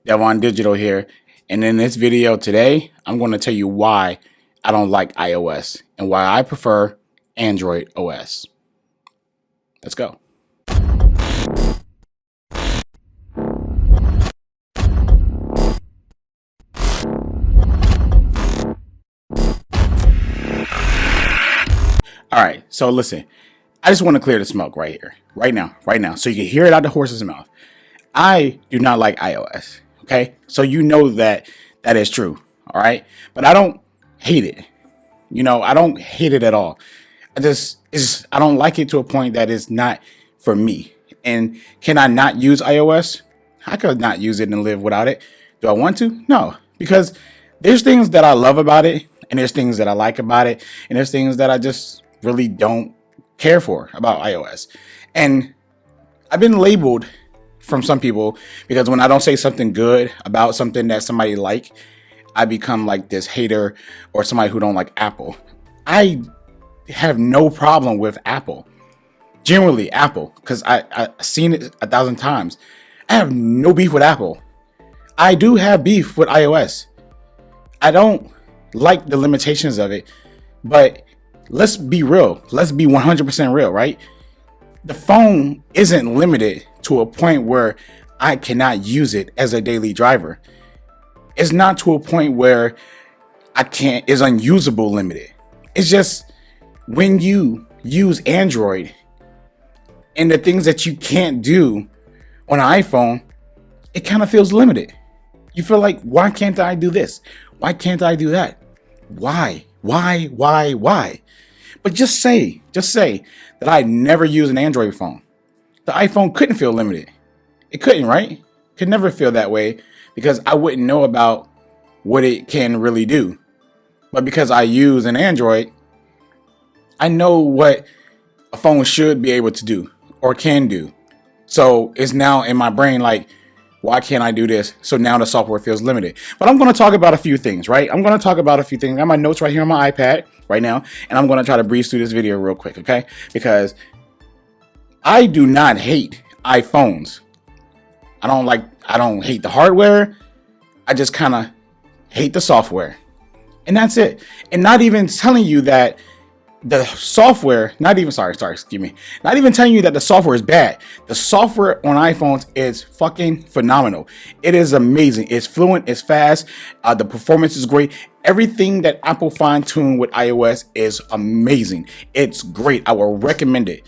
Devon Digital here, and in this video today, I'm going to tell you why I don't like iOS and why I prefer Android OS. Let's go. All right, so listen, I just want to clear the smoke right here, right now, so you can hear it out the horse's mouth. I do not like iOS. Okay, so you know that is true. All right, but I don't hate it. I don't hate it at all. I don't like it to a point that it's not for me. And can I not use iOS? I could not use it and live without it. Do I want to? No, because there's things that I love about it, and there's things that I like about it, and there's things that I just really don't care for about iOS. And I've been labeled from some people because when I don't say something good about something that somebody like, I become like this hater or somebody who don't like Apple. I have no problem with Apple. Generally Apple, because I've seen it 1,000 times. I have no beef with Apple. I do have beef with iOS. I don't like the limitations of it, but let's be real. Let's be 100% real, right? The phone isn't limited to a point where I cannot use it as a daily driver. It's not to a point where is unusable limited. It's just when you use Android and the things that you can't do on an iPhone, it kind of feels limited. You feel like, why can't I do this? Why can't I do that? Why? But just say that I never use an Android phone. The iPhone couldn't feel limited. It couldn't, right? Could never feel that way because I wouldn't know about what it can really do. But because I use an Android, I know what a phone should be able to do or can do. So it's now in my brain like, why can't I do this? So now the software feels limited. But I'm going to talk about a few things, right? I got my notes right here on my iPad right now, and I'm going to try to breeze through this video real quick, okay? Because I do not hate iPhones. I don't hate the hardware. I just kind of hate the software. And that's it. And not even telling you that the software, not even telling you that the software is bad. The software on iPhones is fucking phenomenal. It is amazing. It's fluent, it's fast, the performance is great. Everything that Apple fine-tuned with iOS is amazing. It's great. I will recommend it.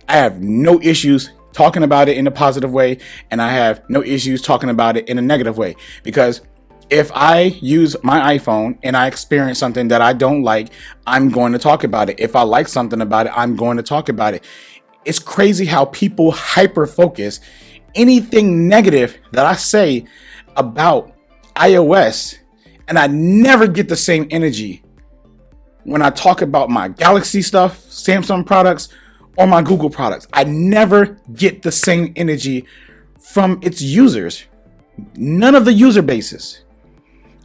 I have no issues talking about it in a positive way, and I have no issues talking about it in a negative way, because if I use my iPhone and I experience something that I don't like, I'm going to talk about it. If I like something about it, I'm going to talk about it. It's crazy how people hyper focus anything negative that I say about iOS, and I never get the same energy when I talk about my Galaxy stuff, Samsung products, or my Google products. I never get the same energy from its users. None of the user bases.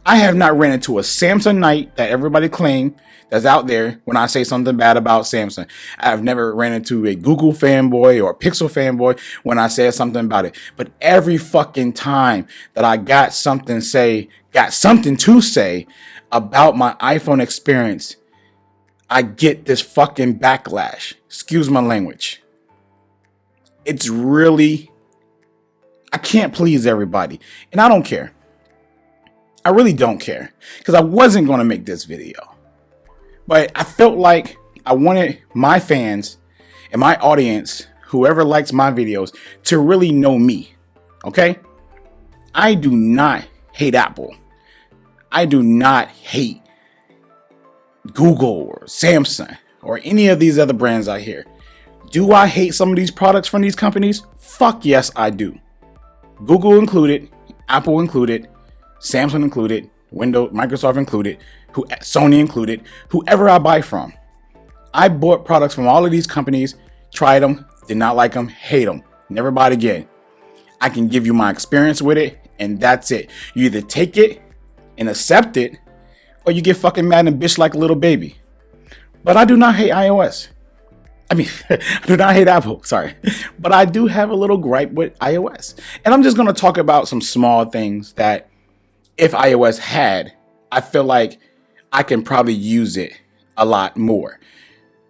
I have not ran into a Samsung Knight that everybody claims that's out there when I say something bad about Samsung. I have never ran into a Google fanboy or a Pixel fanboy when I said something about it. But every fucking time that I got something to say about my iPhone experience, I get this fucking backlash. Excuse my language. It's really, I can't please everybody. And I don't care. I really don't care, because I wasn't going to make this video, but I felt like I wanted my fans and my audience, whoever likes my videos, to really know me. Okay? I do not hate Apple. I do not hate Google or Samsung or any of these other brands out here. Do I hate some of these products from these companies? Fuck yes, I do. Google included, Apple included, Samsung included, Microsoft included, Sony included, whoever I buy from. I bought products from all of these companies, tried them, did not like them, hate them, never bought again. I can give you my experience with it, and that's it. You either take it and accept it, or you get fucking mad and bitch like a little baby. But I do not hate iOS. I mean, I do not hate Apple, sorry. But I do have a little gripe with iOS. And I'm just going to talk about some small things that if iOS had, I feel like I can probably use it a lot more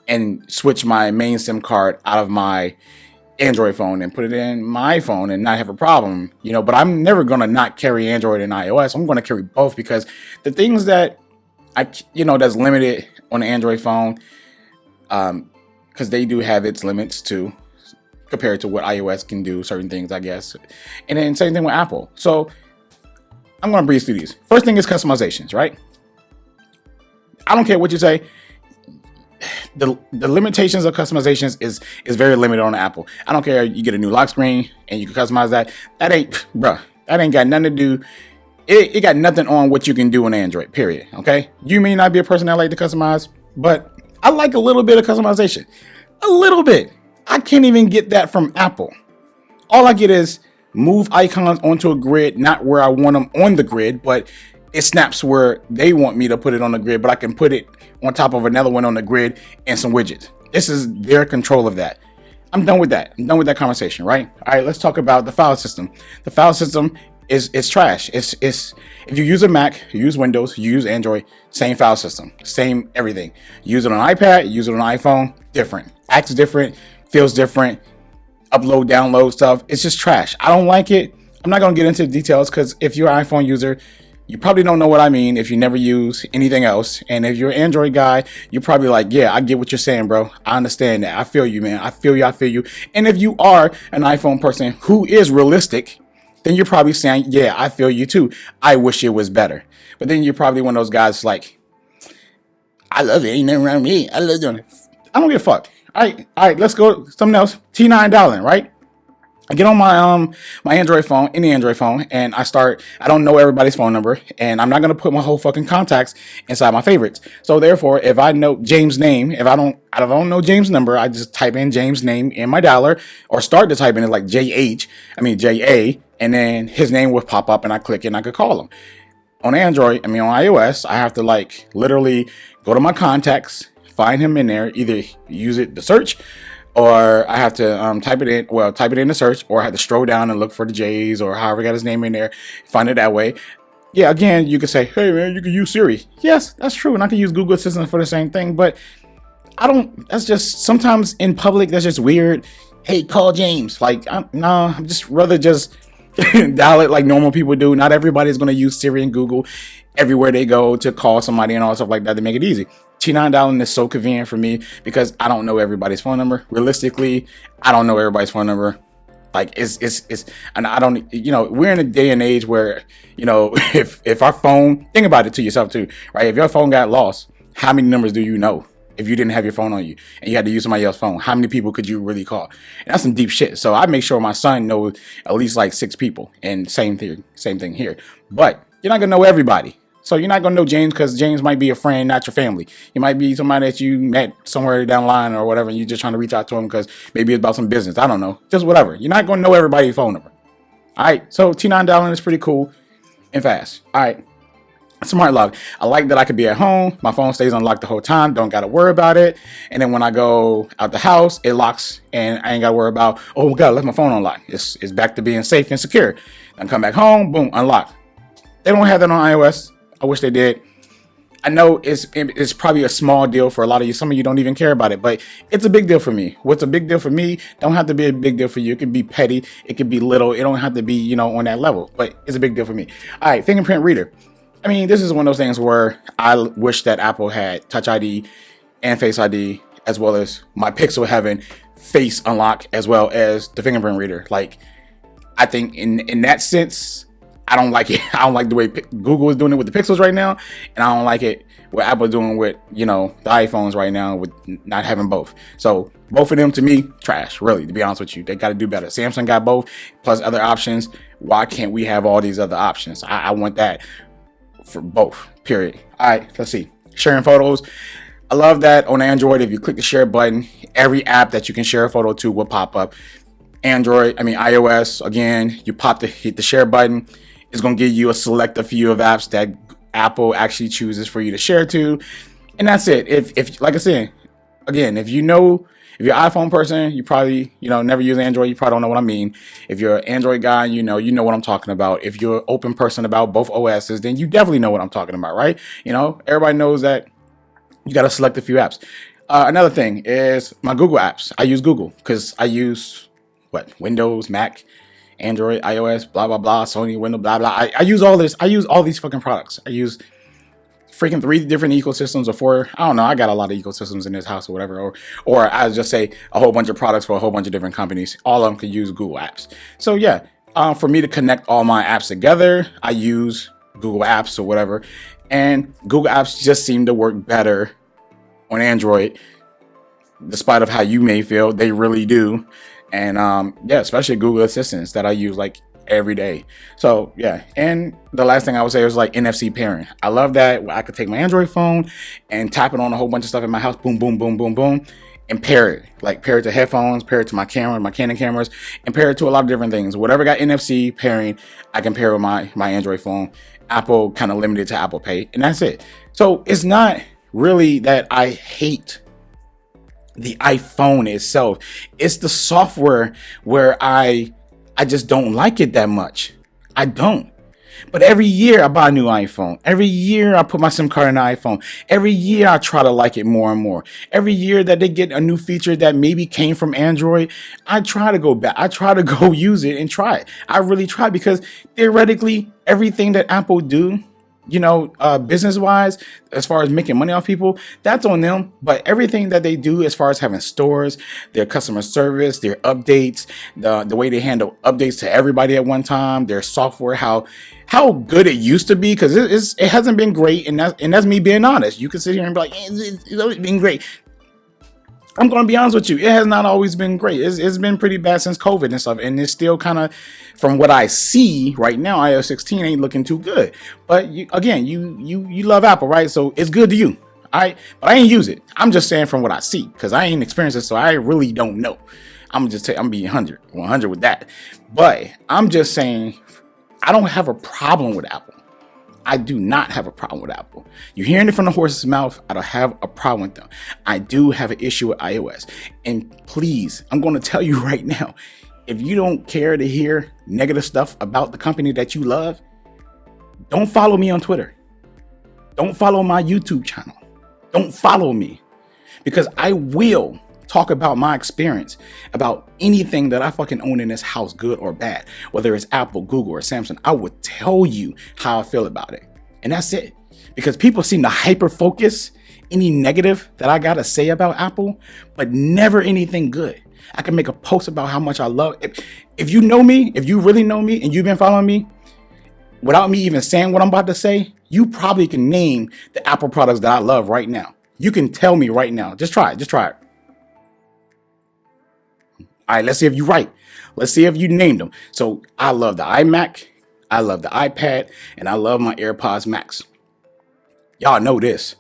and switch my main SIM card out of my Android phone and put it in my iPhone and not have a problem, but I'm never going to not carry Android and iOS. I'm going to carry both because the things that that's limited on the Android phone, because they do have its limits too, compared to what iOS can do, certain things, I guess. And then same thing with Apple. So I'm going to breeze through these. First thing is customizations, right? I don't care what you say. The limitations of customizations is very limited on Apple. I don't care. You get a new lock screen and you can customize that. That ain't got nothing to do. It got nothing on what you can do on Android, period. Okay. You may not be a person that like to customize, but I like a little bit of customization. A little bit. I can't even get that from Apple. All I get is move icons onto a grid, not where I want them on the grid, but it snaps where they want me to put it on the grid, but I can put it on top of another one on the grid and some widgets. This is their control of that. I'm done with that. I'm done with that conversation, right? All right, let's talk about the file system. The file system is trash. It's if you use a Mac, you use Windows, you use Android, same file system, same everything. You use it on iPad, you use it on iPhone, different. Acts different, feels different. Upload, download stuff. It's just trash. I don't like it. I'm not gonna get into the details because if you're an iPhone user, you probably don't know what I mean if you never use anything else. And if you're an Android guy, you're probably like, yeah, I get what you're saying, bro. I understand that. I feel you, man. I feel you. And if you are an iPhone person who is realistic, then you're probably saying, yeah, I feel you too. I wish it was better. But then you're probably one of those guys like, I love it. Ain't nothing wrong with me. I love doing it. I don't give a fuck. All right, let's go something else. T9 dialing, right? I get on my Android phone, any Android phone, and I don't know everybody's phone number, and I'm not gonna put my whole fucking contacts inside my favorites. So therefore, if I know James' name, if I don't know James' number, I just type in James' name in my dialer, or start to type in it like JA, and then his name would pop up, and I click it, and I could call him. On on iOS, I have to like literally go to my contacts, find him in there, either use it to search, or I have to type it in the search, or I have to scroll down and look for the J's or however I got his name in there, find it that way. Yeah, again, you could say, hey man, you can use Siri. Yes, that's true. And I can use Google Assistant for the same thing, but that's just sometimes in public, that's just weird. Hey, call James. Like, I'm just rather just dial it like normal people do. Not everybody's going to use Siri and Google everywhere they go to call somebody and all stuff like that to make it easy. T9 dialing is so convenient for me because I don't know everybody's phone number. Realistically, I don't know everybody's phone number. Like it's, and I don't, we're in a day and age where, if our phone, think about it to yourself too, right? If your phone got lost, how many numbers do you know? If you didn't have your phone on you and you had to use somebody else's phone, how many people could you really call? And that's some deep shit. So I make sure my son knows at least like 6 people, and same thing here. But you're not gonna know everybody. So you're not going to know James because James might be a friend, not your family. He might be somebody that you met somewhere down the line or whatever, and you're just trying to reach out to him because maybe it's about some business. I don't know. Just whatever. You're not going to know everybody's phone number. All right. So T9 dialing is pretty cool and fast. All right. Smart lock. I like that I could be at home. My phone stays unlocked the whole time. Don't got to worry about it. And then when I go out the house, it locks and I ain't got to worry about, oh, God, I left my phone unlocked. It's back to being safe and secure. I come back home, boom, unlocked. They don't have that on iOS. I wish they did. I know it's probably a small deal for a lot of you. Some of you don't even care about it, but it's a big deal for me. What's a big deal for me don't have to be a big deal for you. It could be petty. It could be little. It don't have to be, on that level, but it's a big deal for me. All right, Fingerprint Reader. I mean, this is one of those things where I wish that Apple had Touch ID and Face ID, as well as my Pixel having Face Unlock, as well as the Fingerprint Reader. Like, I think in that sense, I don't like it. I don't like the way Google is doing it with the Pixels right now, and I don't like it what Apple is doing with, the iPhones right now with not having both. So both of them, to me, trash, really, to be honest with you. They got to do better. Samsung got both, plus other options. Why can't we have all these other options? I want that for both, period. All right, let's see. Sharing photos. I love that on Android, if you click the share button, every app that you can share a photo to will pop up. iOS, again, you hit the share button. It's going to give you a select few of apps that Apple actually chooses for you to share to. And that's it. If like I said, again, if you know If you're an iPhone person, you probably, never use Android. You probably don't know what I mean. If you're an Android guy, you know what I'm talking about. If you're an open person about both OSs, then you definitely know what I'm talking about, right? Everybody knows that you got to select a few apps. Another thing is my Google apps. I use Google because I use Windows, Mac, Android, iOS, blah, blah, blah, Sony, Windows, blah, blah. I use all this. I use all these fucking products. I use freaking 3 different ecosystems or 4. I don't know. I got a lot of ecosystems in this house or whatever. Or I just say a whole bunch of products for a whole bunch of different companies. All of them could use Google Apps. So yeah, for me to connect all my apps together, I use Google Apps or whatever. And Google Apps just seem to work better on Android, despite of how you may feel. They really do. And yeah, especially Google Assistants that I use like every day. So yeah, and the last thing I would say was like NFC pairing. I love that I could take my Android phone and tap it on a whole bunch of stuff in my house, boom, boom, boom, boom, boom, and pair it. Like pair it to headphones, pair it to my camera, my Canon cameras, and pair it to a lot of different things. Whatever got NFC pairing, I can pair with my Android phone. Apple kind of limited to Apple Pay, and that's it. So it's not really that I hate the iPhone itself. It's the software where I just don't like it that much. I don't. But every year I buy a new iPhone. Every year I put my SIM card in the iPhone. Every year I try to like it more and more. Every year that they get a new feature that maybe came from Android, I try to go back. I try to go use it and try it. I really try, because theoretically everything that Apple do, business wise, as far as making money off people, that's on them. But everything that they do as far as having stores, their customer service, their updates, the way they handle updates to everybody at one time, their software, how good it used to be, because it hasn't been great, and that's me being honest. You can sit here and be like, it's always been great. I'm going to be honest with you. It has not always been great. It's been pretty bad since COVID and stuff. And it's still kind of, from what I see right now, iOS 16 ain't looking too good. But you love Apple, right? So it's good to you. But I ain't use it. I'm just saying from what I see, because I ain't experienced it. So I really don't know. I'm being 100 with that. But I'm just saying, I don't have a problem with Apple. I do not have a problem with Apple. You're hearing it from the horse's mouth. I don't have a problem with them. I do have an issue with iOS. And please, I'm going to tell you right now, if you don't care to hear negative stuff about the company that you love, don't follow me on Twitter. Don't follow my YouTube channel. Don't follow me, because I will talk about my experience about anything that I fucking own in this house, good or bad, whether it's Apple, Google, or Samsung. I would tell you how I feel about it. And that's it. Because people seem to hyper focus any negative that I gotta say about Apple, but never anything good. I can make a post about how much I love it. If you know me, if you really know me and you've been following me, without me even saying what I'm about to say, you probably can name the Apple products that I love right now. You can tell me right now. Just try it. All right, let's see if you're right. Let's see if you named them. So I love the iMac, I love the iPad, and I love my AirPods Max. Y'all know this.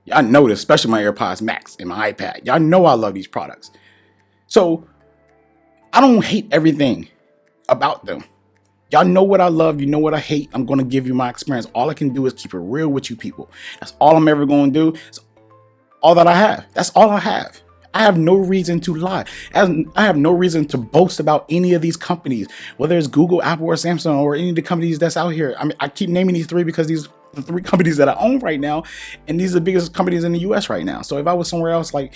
Especially my AirPods Max and my iPad. Y'all know I love these products. So I don't hate everything about them. Y'all know what I love. You know what I hate. I'm going to give you my experience. All I can do is keep it real with you people. That's all I'm ever going to do. It's all that I have. That's all I have. I have no reason to lie. I have no reason to boast about any of these companies, whether it's Google, Apple, or Samsung, or any of the companies that's out here. I mean, I keep naming these 3 because these are the 3 companies that I own right now, and these are the biggest companies in the US right now. So if I was somewhere else, like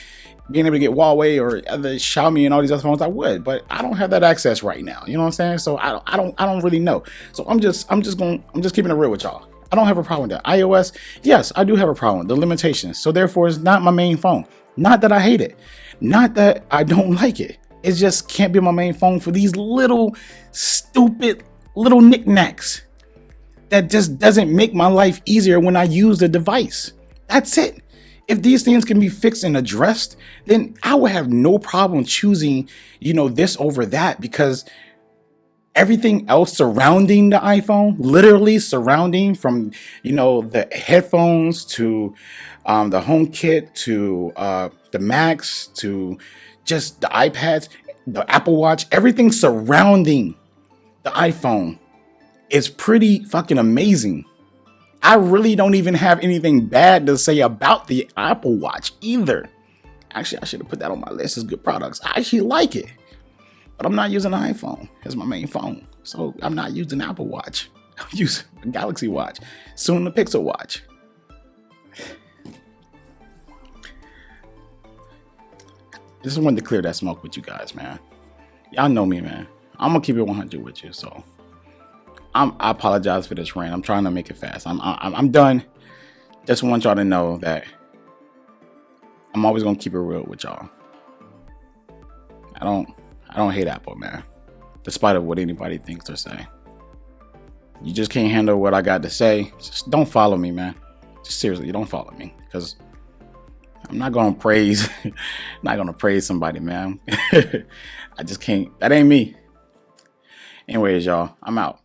being able to get Huawei or the Xiaomi and all these other phones, I would, but I don't have that access right now. You know what I'm saying? So I don't really know. So I'm just keeping it real with y'all. I don't have a problem with that. iOS, yes, I do have a problem with the limitations. So therefore, it's not my main phone. Not that I hate it. Not that I don't like it. It just can't be my main phone for these little stupid little knickknacks that just doesn't make my life easier when I use the device. That's it. If these things can be fixed and addressed, then I would have no problem choosing, this over that, because everything else surrounding the iPhone, literally surrounding, from, the headphones to the HomeKit to the Macs to just the iPads, the Apple Watch, everything surrounding the iPhone is pretty fucking amazing. I really don't even have anything bad to say about the Apple Watch either. Actually, I should have put that on my list as good products. I actually like it, but I'm not using an iPhone as my main phone. So I'm not using Apple Watch. I'm using a Galaxy Watch, soon the Pixel Watch. Just wanted to clear that smoke with you guys, man. Y'all know me, man. I'm gonna keep it 100 with you. So I apologize for this rant. I'm trying to make it fast. I'm done. Just want y'all to know that I'm always gonna keep it real with y'all. I don't hate Apple, man. Despite of what anybody thinks or say. You just can't handle what I got to say. Just don't follow me, man. Just seriously, don't follow me, because I'm not gonna praise somebody, man. I just can't. That ain't me. Anyways, y'all, I'm out.